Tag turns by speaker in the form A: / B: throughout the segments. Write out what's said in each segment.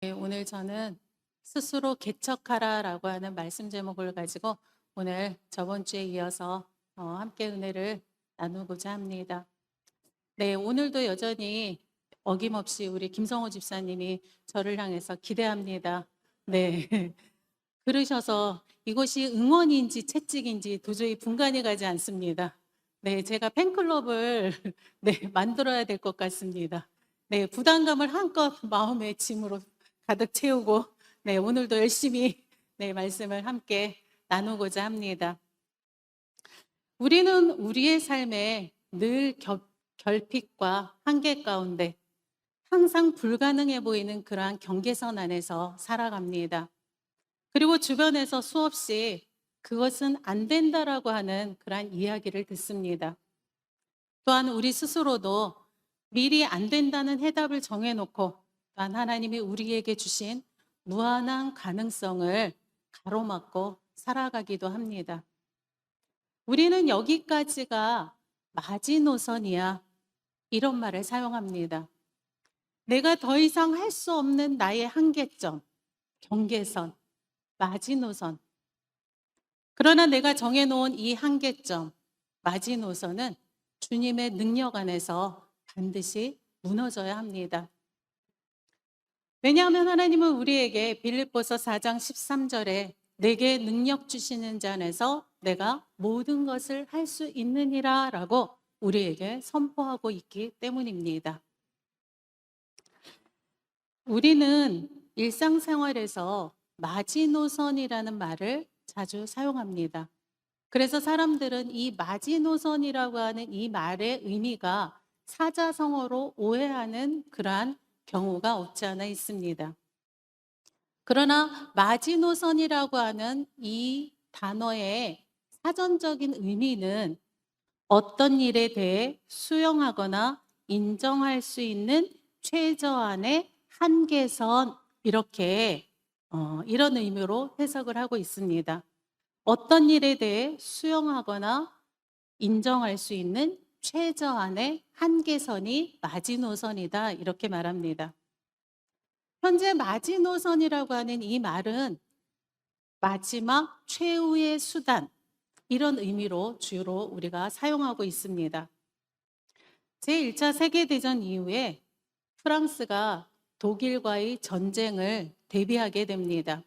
A: 네, 오늘 저는 스스로 개척하라라고 하는 말씀 제목을 가지고 오늘 저번 주에 이어서 함께 은혜를 나누고자 합니다. 네, 오늘도 여전히 어김없이 우리 김성호 집사님이 저를 향해서 기대합니다. 네, 그러셔서 이것이 응원인지 채찍인지 도저히 분간이 가지 않습니다. 네, 제가 팬클럽을 네, 만들어야 될 것 같습니다. 네, 부담감을 한껏 마음의 짐으로 가득 채우고 네, 오늘도 열심히 네, 말씀을 함께 나누고자 합니다. 우리는 우리의 삶에 늘 결핍과 한계 가운데 항상 불가능해 보이는 그러한 경계선 안에서 살아갑니다. 그리고 주변에서 수없이 그것은 안 된다라고 하는 그러한 이야기를 듣습니다. 또한 우리 스스로도 미리 안 된다는 해답을 정해놓고 또한 하나님이 우리에게 주신 무한한 가능성을 가로막고 살아가기도 합니다. 우리는 여기까지가 마지노선이야 이런 말을 사용합니다. 내가 더 이상 할 수 없는 나의 한계점, 경계선, 마지노선. 그러나 내가 정해놓은 이 한계점, 마지노선은 주님의 능력 안에서 반드시 무너져야 합니다. 왜냐하면 하나님은 우리에게 빌립보서 4장 13절에 내게 능력 주시는 자 안에서 내가 모든 것을 할 수 있느니라 라고 우리에게 선포하고 있기 때문입니다. 우리는 일상생활에서 마지노선이라는 말을 자주 사용합니다. 그래서 사람들은 이 마지노선이라고 하는 이 말의 의미가 사자성어로 오해하는 그러한 경우가 없지 않아 있습니다. 그러나 마지노선이라고 하는 이 단어의 사전적인 의미는 어떤 일에 대해 수용하거나 인정할 수 있는 최저한의 한계선 이렇게 이런 의미로 해석을 하고 있습니다. 어떤 일에 대해 수용하거나 인정할 수 있는 최저한의 한계선이 마지노선이다 이렇게 말합니다. 현재 마지노선이라고 하는 이 말은 마지막 최후의 수단 이런 의미로 주로 우리가 사용하고 있습니다. 제1차 세계대전 이후에 프랑스가 독일과의 전쟁을 대비하게 됩니다.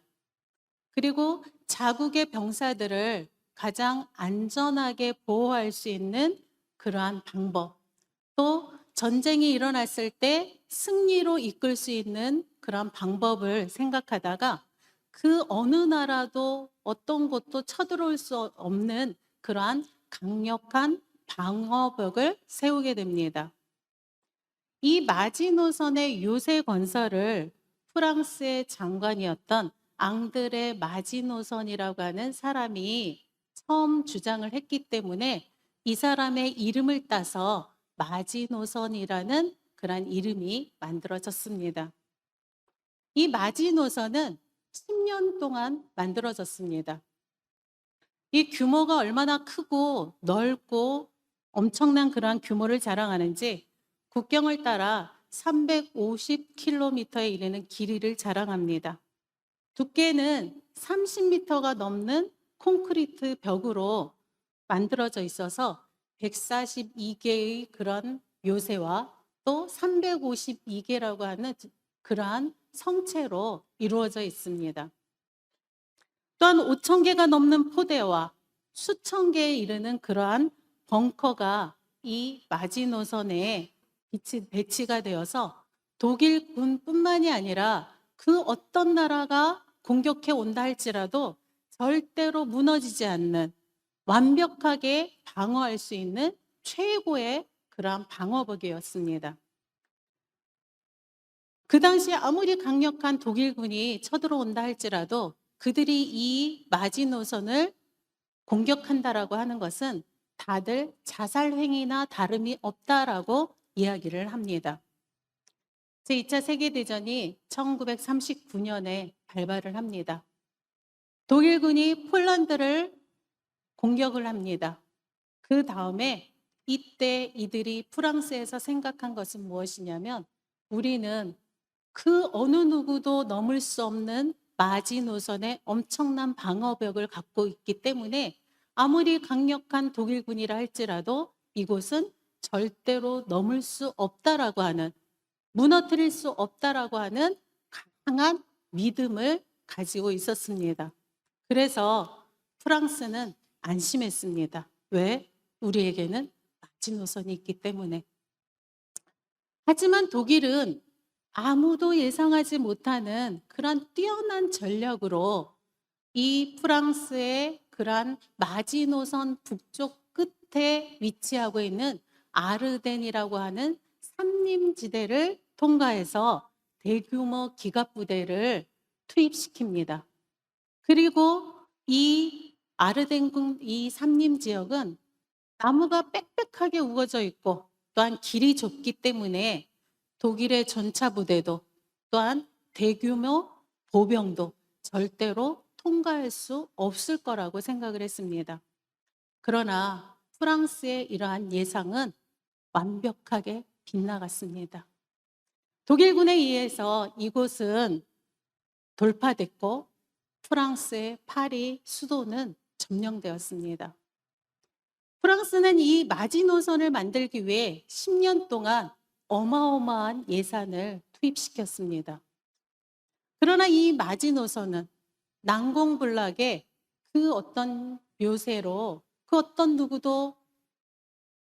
A: 그리고 자국의 병사들을 가장 안전하게 보호할 수 있는 그러한 방법, 또 전쟁이 일어났을 때 승리로 이끌 수 있는 그런 방법을 생각하다가 그 어느 나라도 어떤 곳도 쳐들어올 수 없는 그러한 강력한 방어벽을 세우게 됩니다. 이 마지노선의 요새 건설을 프랑스의 장관이었던 앙드레 마지노선이라고 하는 사람이 처음 주장을 했기 때문에 이 사람의 이름을 따서 마지노선이라는 그런 이름이 만들어졌습니다. 이 마지노선은 10년 동안 만들어졌습니다. 이 규모가 얼마나 크고 넓고 엄청난 그러한 규모를 자랑하는지 국경을 따라 350km에 이르는 길이를 자랑합니다. 두께는 30m가 넘는 콘크리트 벽으로 만들어져 있어서 142개의 그런 묘세와 또 352개라고 하는 그러한 성체로 이루어져 있습니다. 또한 5천 개가 넘는 포대와 수천 개에 이르는 그러한 벙커가 이 마지노선에 배치가 되어서 독일군뿐만이 아니라 그 어떤 나라가 공격해 온다 할지라도 절대로 무너지지 않는 완벽하게 방어할 수 있는 최고의 그러한 방어벽이었습니다. 그 당시에 아무리 강력한 독일군이 쳐들어온다 할지라도 그들이 이 마지노선을 공격한다라고 하는 것은 다들 자살 행위나 다름이 없다라고 이야기를 합니다. 제2차 세계대전이 1939년에 발발을 합니다. 독일군이 폴란드를 공격을 합니다. 그 다음에 이때 이들이 프랑스에서 생각한 것은 무엇이냐면 우리는 그 어느 누구도 넘을 수 없는 마지노선의 엄청난 방어벽을 갖고 있기 때문에 아무리 강력한 독일군이라 할지라도 이곳은 절대로 넘을 수 없다라고 하는, 무너뜨릴 수 없다라고 하는 강한 믿음을 가지고 있었습니다. 그래서 프랑스는 안심했습니다. 왜? 우리에게는 마지노선이 있기 때문에. 하지만 독일은 아무도 예상하지 못하는 그런 뛰어난 전략으로 이 프랑스의 그러한 마지노선 북쪽 끝에 위치하고 있는 아르덴이라고 하는 산림지대를 통과해서 대규모 기갑부대를 투입시킵니다. 그리고 이 아르덴군 이 산림 지역은 나무가 빽빽하게 우거져 있고 또한 길이 좁기 때문에 독일의 전차 부대도 또한 대규모 보병도 절대로 통과할 수 없을 거라고 생각을 했습니다. 그러나 프랑스의 이러한 예상은 완벽하게 빗나갔습니다. 독일군에 의해서 이곳은 돌파됐고 프랑스의 파리 수도는 점령되었습니다. 프랑스는 이 마지노선을 만들기 위해 10년 동안 어마어마한 예산을 투입시켰습니다. 그러나 이 마지노선은 난공불락의 그 어떤 묘세로 그 어떤 누구도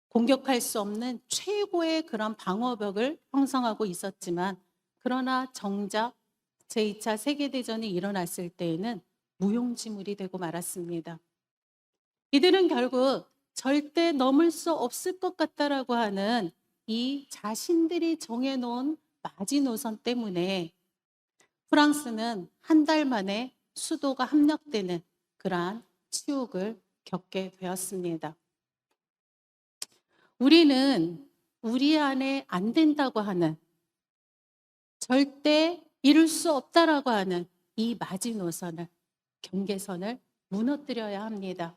A: 공격할 수 없는 최고의 그런 방어벽을 형성하고 있었지만, 그러나 정작 제2차 세계대전이 일어났을 때에는 무용지물이 되고 말았습니다. 이들은 결국 절대 넘을 수 없을 것 같다라고 하는 이 자신들이 정해놓은 마지노선 때문에 프랑스는 한 달 만에 수도가 함락되는 그러한 치욕을 겪게 되었습니다. 우리는 우리 안에 안 된다고 하는, 절대 이룰 수 없다라고 하는 이 마지노선을, 경계선을 무너뜨려야 합니다.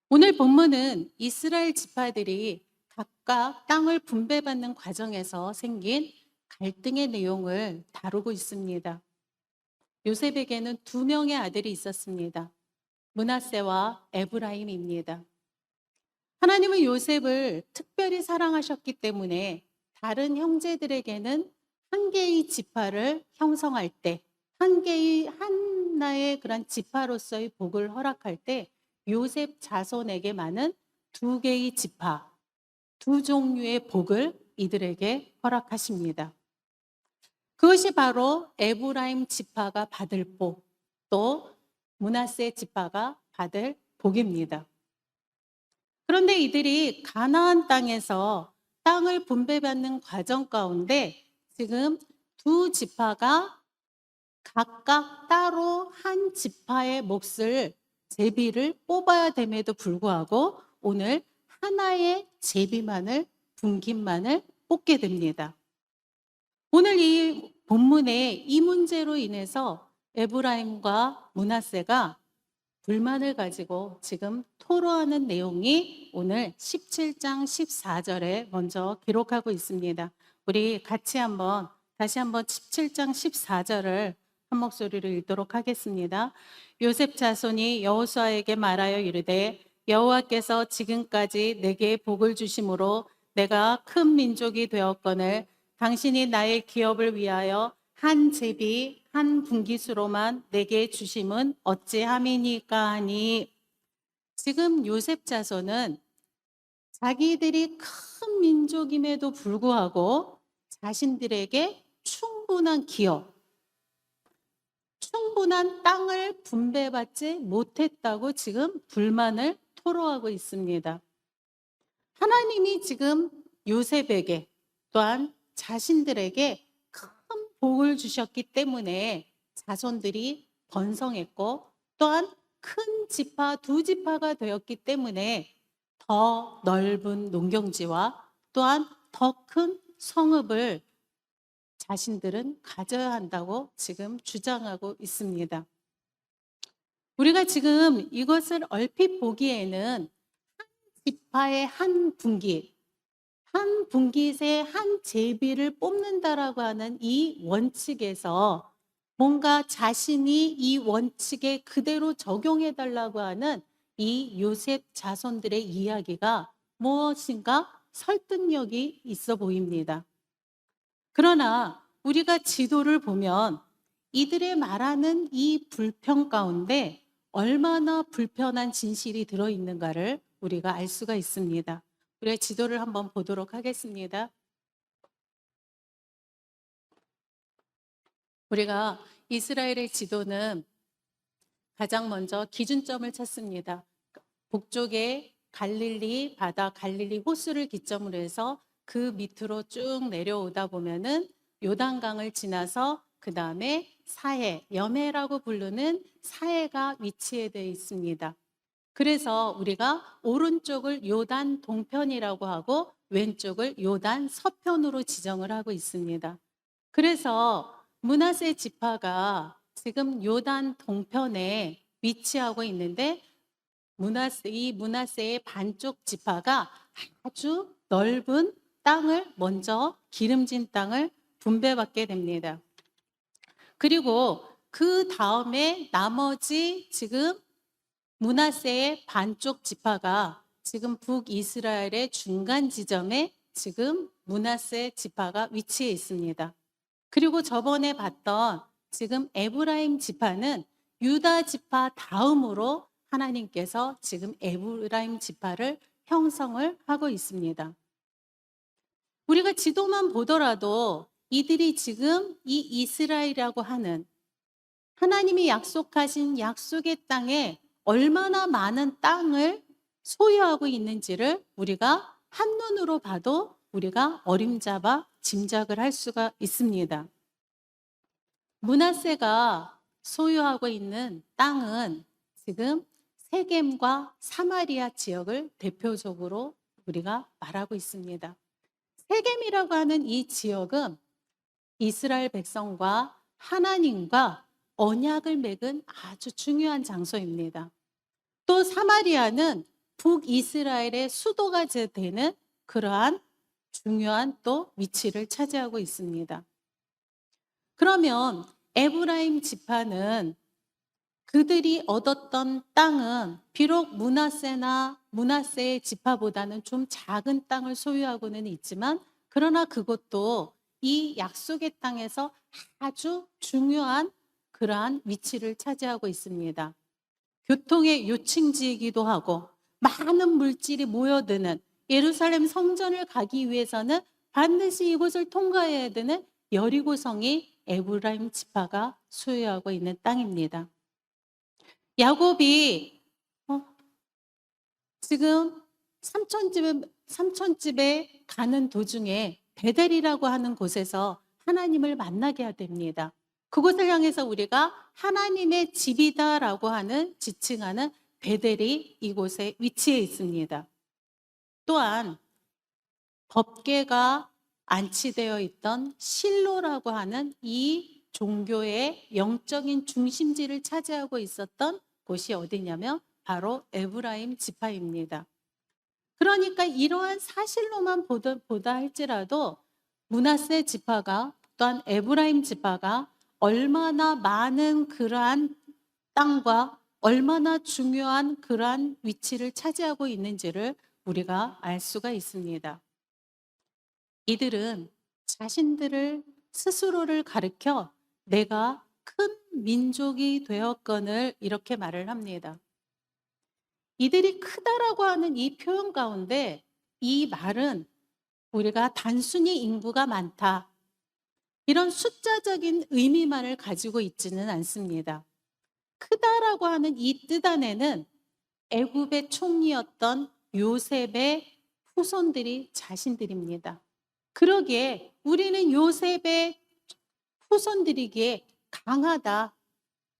A: 오늘 본문은 이스라엘 지파들이 각각 땅을 분배받는 과정에서 생긴 갈등의 내용을 다루고 있습니다. 요셉에게는 2명의 아들이 있었습니다. 므낫세와 에브라임입니다. 하나님은 요셉을 특별히 사랑하셨기 때문에 다른 형제들에게는 한 개의 지파를 형성할 때, 하나의 그런 지파로서의 복을 허락할 때 요셉 자손에게만은 2개의 지파, 2종류의 복을 이들에게 허락하십니다. 그것이 바로 에브라임 지파가 받을 복, 또 므낫세 지파가 받을 복입니다. 그런데 이들이 가나안 땅에서 땅을 분배받는 과정 가운데 지금 2지파가 각각 따로 한 지파의 몫을, 제비를 뽑아야 됨에도 불구하고 오늘 하나의 제비만을, 분깃만을 뽑게 됩니다. 오늘 이 본문에 이 문제로 인해서 에브라임과 므낫세가 불만을 가지고 지금 토로하는 내용이 오늘 17장 14절에 먼저 기록하고 있습니다. 우리 같이 다시 한번 17장 14절을 한 목소리로 읽도록 하겠습니다. 요셉 자손이 여호수아에게 말하여 이르되 여호와께서 지금까지 내게 복을 주심으로 내가 큰 민족이 되었거늘 당신이 나의 기업을 위하여 한 제비 한 분깃으로만 내게 주심은 어찌함이니까 하니, 지금 요셉 자손은 자기들이 큰 민족임에도 불구하고 자신들에게 충분한 기업, 충분한 땅을 분배받지 못했다고 지금 불만을 토로하고 있습니다. 하나님이 지금 요셉에게 또한 자신들에게 큰 복을 주셨기 때문에 자손들이 번성했고 또한 큰 지파, 2지파가 되었기 때문에 더 넓은 농경지와 또한 더 큰 성읍을 자신들은 가져야 한다고 지금 주장하고 있습니다. 우리가 지금 이것을 얼핏 보기에는 한 지파의 한 분깃, 한 분깃에 한 제비를 뽑는다라고 하는 이 원칙에서 뭔가 자신이 이 원칙에 그대로 적용해 달라고 하는 이 요셉 자손들의 이야기가 무엇인가 설득력이 있어 보입니다. 그러나 우리가 지도를 보면 이들의 말하는 이 불평 가운데 얼마나 불편한 진실이 들어있는가를 우리가 알 수가 있습니다. 우리가 지도를 한번 보도록 하겠습니다. 우리가 이스라엘의 지도는 가장 먼저 기준점을 찾습니다. 북쪽에 갈릴리 바다, 갈릴리 호수를 기점으로 해서 그 밑으로 쭉 내려오다 보면은 요단강을 지나서 그 다음에 사해, 여매라고 부르는 사해가 위치해 되어 있습니다. 그래서 우리가 오른쪽을 요단 동편이라고 하고 왼쪽을 요단 서편으로 지정을 하고 있습니다. 그래서 므낫세 지파가 지금 요단 동편에 위치하고 있는데 이 므낫세의 반쪽 지파가 아주 넓은 땅을 먼저 기름진 땅을 분배받게 됩니다. 그리고 그 다음에 나머지 지금 므낫세의 반쪽 지파가 지금 북이스라엘의 중간 지점에 지금 므낫세 지파가 위치해 있습니다. 그리고 저번에 봤던 지금 에브라임 지파는 유다 지파 다음으로 하나님께서 지금 에브라임 지파를 형성을 하고 있습니다. 우리가 지도만 보더라도 이들이 지금 이 이스라엘이라고 하는 하나님이 약속하신 약속의 땅에 얼마나 많은 땅을 소유하고 있는지를 우리가 한눈으로 봐도 우리가 어림잡아 짐작을 할 수가 있습니다. 므낫세가 소유하고 있는 땅은 지금 세겜과 사마리아 지역을 대표적으로 우리가 말하고 있습니다. 세겜이라고 하는 이 지역은 이스라엘 백성과 하나님과 언약을 맺은 아주 중요한 장소입니다. 또 사마리아는 북이스라엘의 수도가 되는 그러한 중요한 또 위치를 차지하고 있습니다. 그러면 에브라임 지파는 그들이 얻었던 땅은 비록 므낫세의 지파보다는 좀 작은 땅을 소유하고는 있지만 그러나 그것도 이 약속의 땅에서 아주 중요한 그러한 위치를 차지하고 있습니다. 교통의 요충지이기도 하고 많은 물질이 모여드는 예루살렘 성전을 가기 위해서는 반드시 이곳을 통과해야 되는 여리고성이 에브라임 지파가 소유하고 있는 땅입니다. 야곱이 지금 삼촌집에 가는 도중에 베델이라고 하는 곳에서 하나님을 만나게 됩니다. 그곳을 향해서 우리가 하나님의 집이다라고 하는 지칭하는 베델이 이곳에 위치해 있습니다. 또한 법궤가 안치되어 있던 실로라고 하는 이 종교의 영적인 중심지를 차지하고 있었던 곳이 어디냐면 바로 에브라임 지파입니다. 그러니까 이러한 사실로만 보다 할지라도 므낫세 지파가 또한 에브라임 지파가 얼마나 많은 그러한 땅과 얼마나 중요한 그러한 위치를 차지하고 있는지를 우리가 알 수가 있습니다. 이들은 자신들을 스스로를 가리켜 내가 큰 민족이 되었거늘 이렇게 말을 합니다. 이들이 크다라고 하는 이 표현 가운데 이 말은 우리가 단순히 인구가 많다 이런 숫자적인 의미만을 가지고 있지는 않습니다. 크다라고 하는 이 뜻 안에는 애굽의 총리였던 요셉의 후손들이 자신들입니다. 그러기에 우리는 요셉의 후손들이기에 강하다.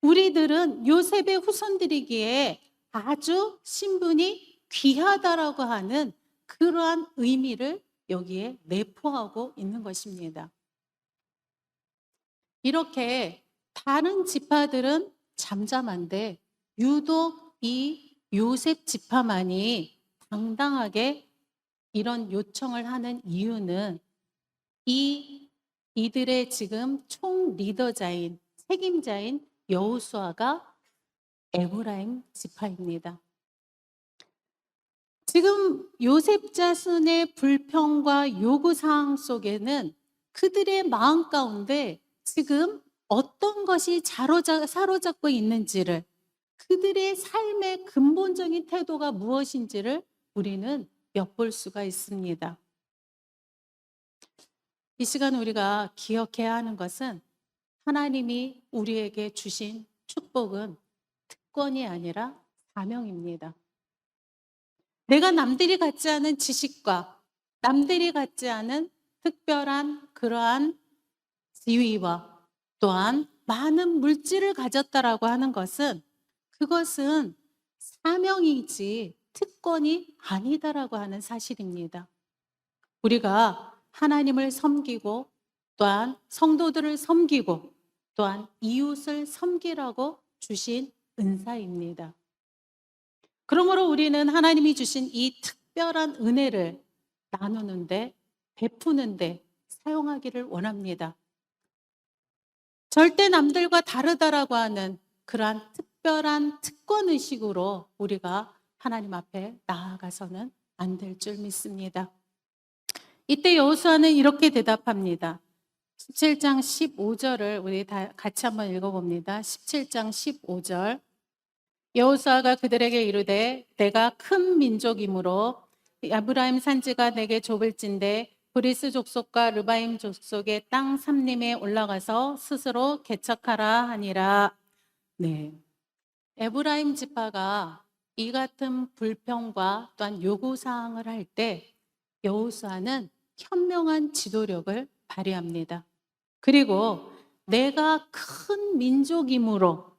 A: 우리들은 요셉의 후손들이기에 아주 신분이 귀하다라고 하는 그러한 의미를 여기에 내포하고 있는 것입니다. 이렇게 다른 지파들은 잠잠한데 유독 이 요셉 지파만이 당당하게 이런 요청을 하는 이유는 이들의 지금 총 리더자인 책임자인 여호수아가 에브라임 지파입니다. 지금 요셉 자손의 불평과 요구 사항 속에는 그들의 마음 가운데 지금 어떤 것이 사로잡고 있는지를, 그들의 삶의 근본적인 태도가 무엇인지를 우리는 엿볼 수가 있습니다. 이 시간 우리가 기억해야 하는 것은 하나님이 우리에게 주신 축복은 특권이 아니라 사명입니다. 내가 남들이 갖지 않은 지식과 남들이 갖지 않은 특별한 그러한 지위와 또한 많은 물질을 가졌다라고 하는 것은 그것은 사명이지 특권이 아니다라고 하는 사실입니다. 우리가 하나님을 섬기고 또한 성도들을 섬기고 또한 이웃을 섬기라고 주신 은사입니다. 그러므로 우리는 하나님이 주신 이 특별한 은혜를 나누는데, 베푸는데 사용하기를 원합니다. 절대 남들과 다르다라고 하는 그러한 특별한 특권의식으로 우리가 하나님 앞에 나아가서는 안 될 줄 믿습니다. 이때 여호수아는 이렇게 대답합니다. 17장 15절을 우리 다 같이 한번 읽어봅니다. 17장 15절. 여호수아가 그들에게 이르되 내가 큰 민족이므로 에브라임 산지가 내게 좁을진대 브리스 족속과 르바임 족속의 땅 삼림에 올라가서 스스로 개척하라 하니라. 네, 에브라임 지파가 이 같은 불평과 또한 요구 사항을 할 때 여호수아는 현명한 지도력을 발휘합니다. 그리고 내가 큰 민족이므로,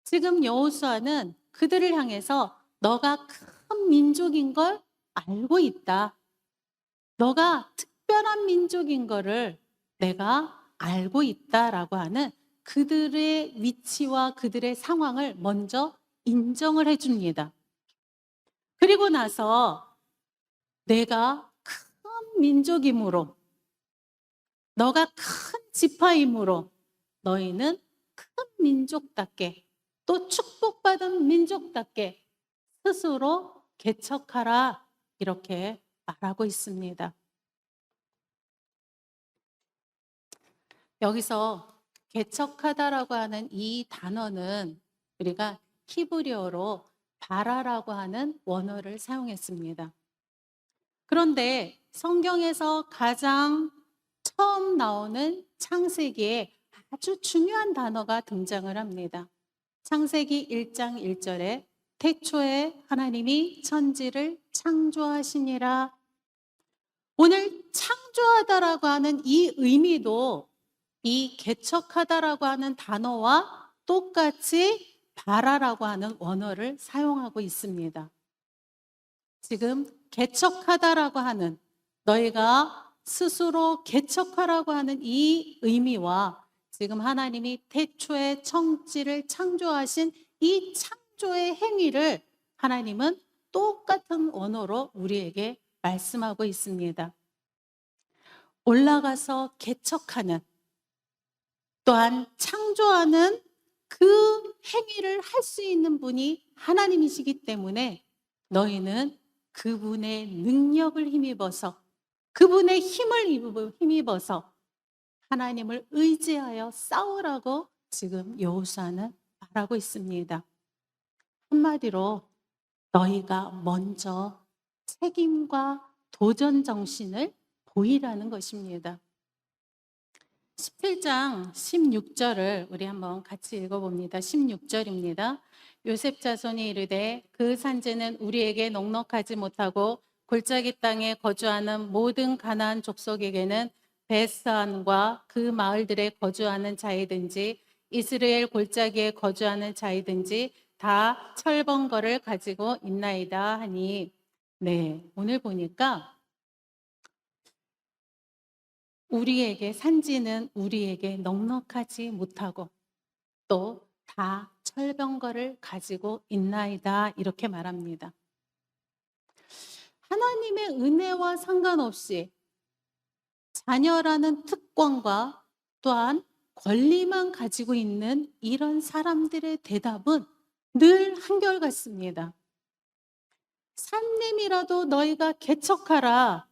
A: 지금 여호수아는 그들을 향해서 너가 큰 민족인 걸 알고 있다. 너가 특별한 민족인 거를 내가 알고 있다라고 하는 그들의 위치와 그들의 상황을 먼저 인정을 해줍니다. 그리고 나서 내가 큰 민족이므로, 너가 큰 지파이므로 너희는 큰 민족답게 또 축복받은 민족답게 스스로 개척하라, 이렇게 말하고 있습니다. 여기서 개척하다라고 하는 이 단어는 우리가 히브리어로 바라라고 하는 원어를 사용했습니다. 그런데 성경에서 가장 처음 나오는 창세기에 아주 중요한 단어가 등장을 합니다. 창세기 1장 1절에 태초에 하나님이 천지를 창조하시니라. 오늘 창조하다라고 하는 이 의미도 이 개척하다라고 하는 단어와 똑같이 바라라고 하는 원어를 사용하고 있습니다. 지금 개척하다라고 하는, 너희가 스스로 개척하라고 하는 이 의미와 지금 하나님이 태초에 천지를 창조하신 이 창조의 행위를 하나님은 똑같은 언어로 우리에게 말씀하고 있습니다. 올라가서 개척하는, 또한 창조하는 그 행위를 할 수 있는 분이 하나님이시기 때문에 너희는 그분의 능력을 힘입어서, 그분의 힘을 힘입어서 하나님을 의지하여 싸우라고 지금 여호수아는 말하고 있습니다. 한마디로 너희가 먼저 책임과 도전 정신을 보이라는 것입니다. 17장 16절을 우리 한번 같이 읽어봅니다. 16절입니다. 요셉 자손이 이르되 그 산지는 우리에게 넉넉하지 못하고 골짜기 땅에 거주하는 모든 가나안 족속에게는 베스안과 그 마을들에 거주하는 자이든지 이스라엘 골짜기에 거주하는 자이든지 다 철번거를 가지고 있나이다 하니, 네, 오늘 보니까 우리에게 산지는 우리에게 넉넉하지 못하고 또 다 철병거를 가지고 있나이다, 이렇게 말합니다. 하나님의 은혜와 상관없이 자녀라는 특권과 또한 권리만 가지고 있는 이런 사람들의 대답은 늘 한결같습니다. 산림이라도 너희가 개척하라.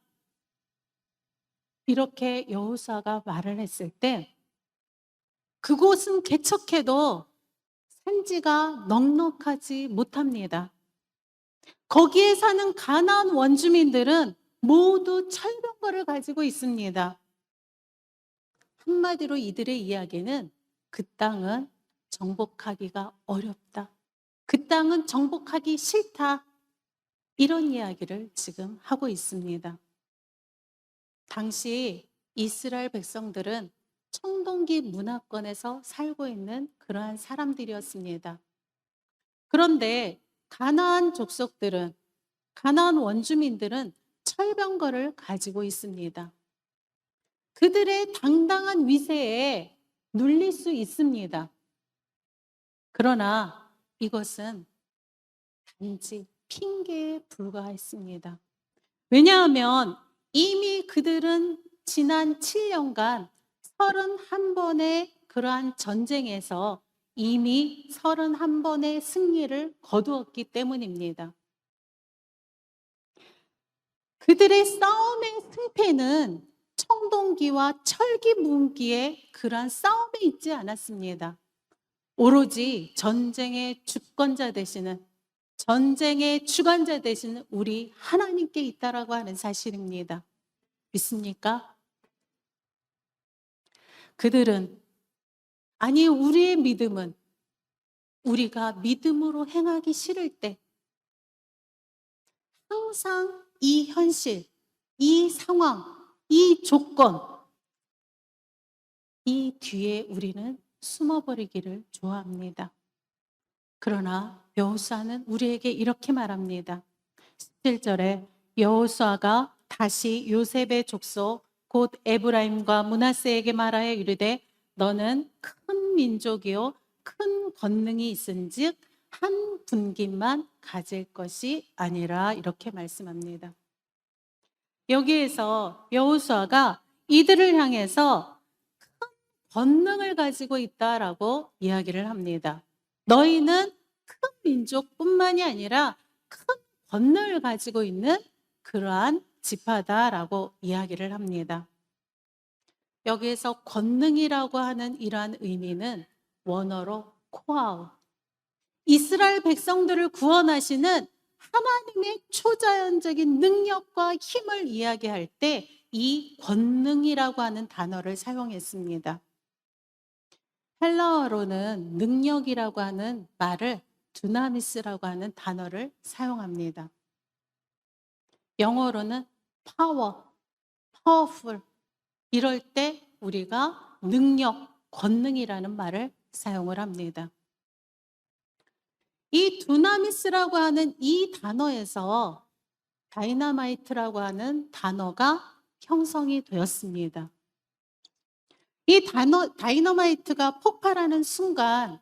A: 이렇게 여호수아가 말을 했을 때 그곳은 개척해도 산지가 넉넉하지 못합니다. 거기에 사는 가나안 원주민들은 모두 철병거를 가지고 있습니다. 한마디로 이들의 이야기는 그 땅은 정복하기가 어렵다. 그 땅은 정복하기 싫다. 이런 이야기를 지금 하고 있습니다. 당시 이스라엘 백성들은 청동기 문화권에서 살고 있는 그러한 사람들이었습니다. 그런데 가나안 족속들은, 가나안 원주민들은 철병거를 가지고 있습니다. 그들의 당당한 위세에 눌릴 수 있습니다. 그러나 이것은 단지 핑계에 불과했습니다. 왜냐하면 이미 그들은 지난 7년간 31번의 그러한 전쟁에서 이미 31번의 승리를 거두었기 때문입니다. 그들의 싸움의 승패는 청동기와 철기 무기의 그러한 싸움에 있지 않았습니다. 오로지 전쟁의 주권자 되시는, 전쟁의 주관자 되시는 우리 하나님께 있다라고 하는 사실입니다. 믿습니까? 그들은, 아니 우리의 믿음은 우리가 믿음으로 행하기 싫을 때 항상 이 현실, 이 상황, 이 조건, 이 뒤에 우리는 숨어버리기를 좋아합니다. 그러나 여호수아는 우리에게 이렇게 말합니다. 17절에 여호수아가 다시 요셉의 족속 곧 에브라임과 므낫세에게 말하여 이르되 너는 큰 민족이요 큰 권능이 있은즉 한 분깃만 가질 것이 아니라 이렇게 말씀합니다. 여기에서 여호수아가 이들을 향해서 큰 권능을 가지고 있다라고 이야기를 합니다. 너희는 큰 민족뿐만이 아니라 큰 권능을 가지고 있는 그러한 지파다라고 이야기를 합니다. 여기에서 권능이라고 하는 이러한 의미는 원어로 코아우, 이스라엘 백성들을 구원하시는 하나님의 초자연적인 능력과 힘을 이야기할 때 이 권능이라고 하는 단어를 사용했습니다. 헬라어로는 능력이라고 하는 말을 두나미스라고 하는 단어를 사용합니다. 영어로는 power, powerful. 이럴 때 우리가 능력, 권능이라는 말을 사용을 합니다. 이 두나미스라고 하는 이 단어에서 다이너마이트라고 하는 단어가 형성이 되었습니다. 이 다이너마이트가 폭발하는 순간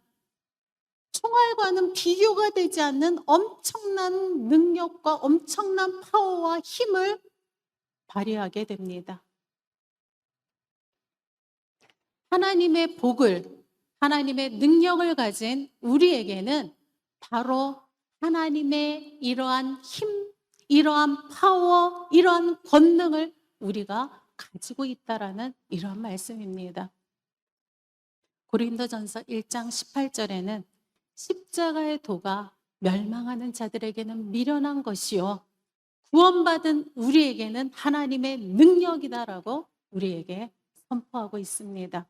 A: 총알과는 비교가 되지 않는 엄청난 능력과 엄청난 파워와 힘을 발휘하게 됩니다. 하나님의 복을, 하나님의 능력을 가진 우리에게는 바로 하나님의 이러한 힘, 이러한 파워, 이러한 권능을 우리가 가지고 있다라는 이러한 말씀입니다. 고린도전서 1장 18절에는 십자가의 도가 멸망하는 자들에게는 미련한 것이요 구원받은 우리에게는 하나님의 능력이다라고 우리에게 선포하고 있습니다.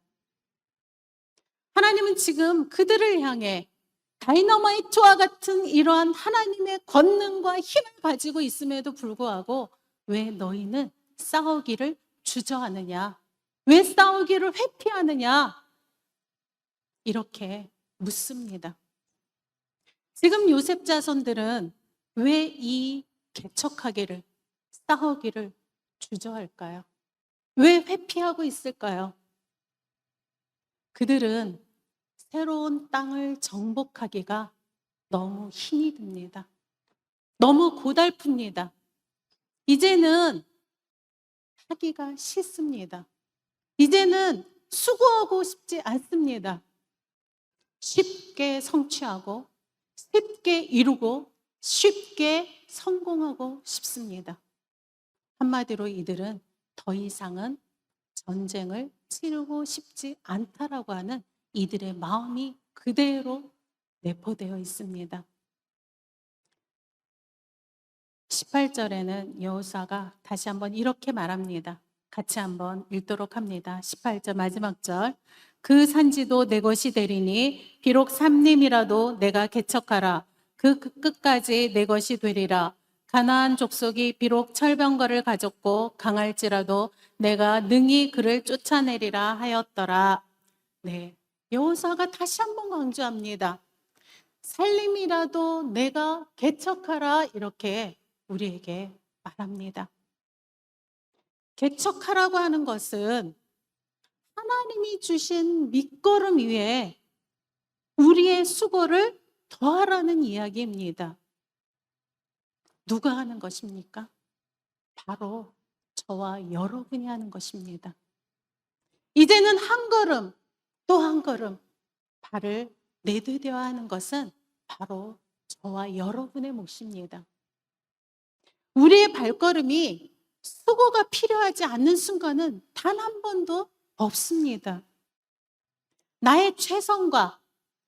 A: 하나님은 지금 그들을 향해 다이너마이트와 같은 이러한 하나님의 권능과 힘을 가지고 있음에도 불구하고 왜 너희는 싸우기를 주저하느냐? 왜 싸우기를 회피하느냐? 이렇게 묻습니다. 지금 요셉 자손들은 왜 이 개척하기를, 싸우기를 주저할까요? 왜 회피하고 있을까요? 그들은 새로운 땅을 정복하기가 너무 힘이 듭니다. 너무 고달픕니다. 이제는 하기가 싫습니다. 이제는 수고하고 싶지 않습니다. 쉽게 성취하고 쉽게 이루고 쉽게 성공하고 싶습니다. 한마디로 이들은 더 이상은 전쟁을 치르고 싶지 않다라고 하는 이들의 마음이 그대로 내포되어 있습니다. 18절에는 여호수아가 다시 한번 이렇게 말합니다. 같이 한번 읽도록 합니다. 18절 마지막 절. 그 산지도 내 것이 되리니 비록 삼림이라도 내가 개척하라. 그 끝까지 내 것이 되리라. 가나안 족속이 비록 철병거를 가졌고 강할지라도 내가 능히 그를 쫓아내리라 하였더라. 네, 여호수아가 다시 한번 강조합니다. 살림이라도 내가 개척하라 이렇게 우리에게 말합니다. 개척하라고 하는 것은 하나님이 주신 밑거름 위에 우리의 수고를 더하라는 이야기입니다. 누가 하는 것입니까? 바로 저와 여러분이 하는 것입니다. 이제는 한 걸음 또 한 걸음 발을 내디뎌야 하는 것은 바로 저와 여러분의 몫입니다. 우리의 발걸음이 수고가 필요하지 않는 순간은 단 한 번도 없습니다. 나의 최선과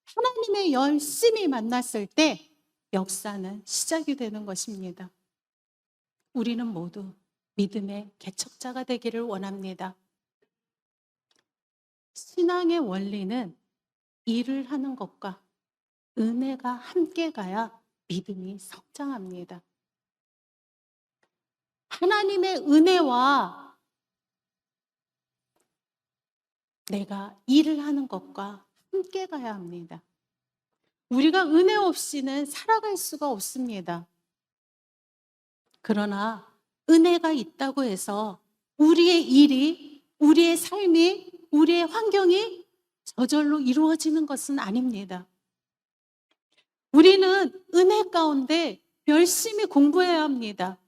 A: 하나님의 열심히 만났을 때 역사는 시작이 되는 것입니다. 우리는 모두 믿음의 개척자가 되기를 원합니다. 신앙의 원리는 일을 하는 것과 은혜가 함께 가야 믿음이 성장합니다. 하나님의 은혜와 내가 일을 하는 것과 함께 가야 합니다. 우리가 은혜 없이는 살아갈 수가 없습니다. 그러나 은혜가 있다고 해서 우리의 일이, 우리의 삶이, 우리의 환경이 저절로 이루어지는 것은 아닙니다. 우리는 은혜 가운데 열심히 공부해야 합니다.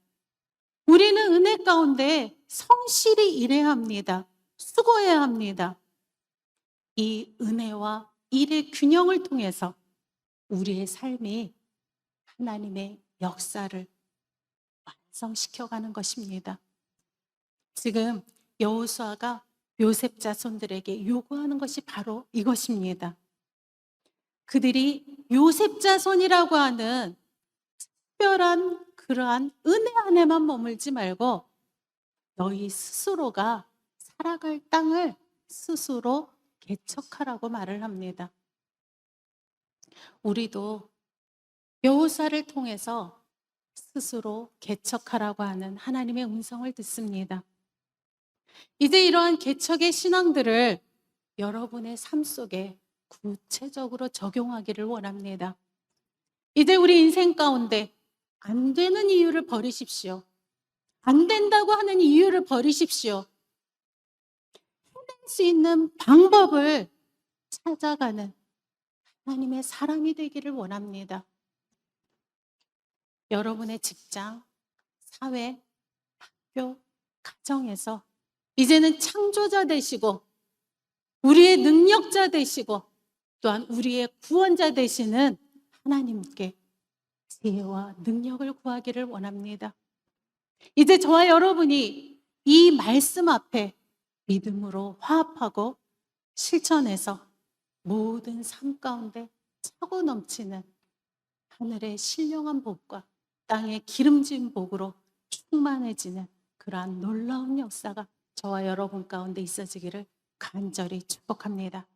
A: 우리는 은혜 가운데 성실히 일해야 합니다. 수고해야 합니다. 이 은혜와 일의 균형을 통해서 우리의 삶이 하나님의 역사를 완성시켜가는 것입니다. 지금 여호수아가 요셉 자손들에게 요구하는 것이 바로 이것입니다. 그들이 요셉 자손이라고 하는 특별한 그러한 은혜 안에만 머물지 말고 너희 스스로가 살아갈 땅을 스스로 개척하라고 말을 합니다. 우리도 여호수아를 통해서 스스로 개척하라고 하는 하나님의 음성을 듣습니다. 이제 이러한 개척의 신앙들을 여러분의 삶 속에 구체적으로 적용하기를 원합니다. 이제 우리 인생 가운데 안 되는 이유를 버리십시오. 안 된다고 하는 이유를 버리십시오. 해낼 수 있는 방법을 찾아가는 하나님의 사람이 되기를 원합니다. 여러분의 직장, 사회, 학교, 가정에서 이제는 창조자 되시고 우리의 능력자 되시고 또한 우리의 구원자 되시는 하나님께 지혜와 능력을 구하기를 원합니다. 이제 저와 여러분이 이 말씀 앞에 믿음으로 화합하고 실천해서 모든 삶 가운데 차고 넘치는 하늘의 신령한 복과 땅의 기름진 복으로 충만해지는 그러한 놀라운 역사가 저와 여러분 가운데 있어지기를 간절히 축복합니다.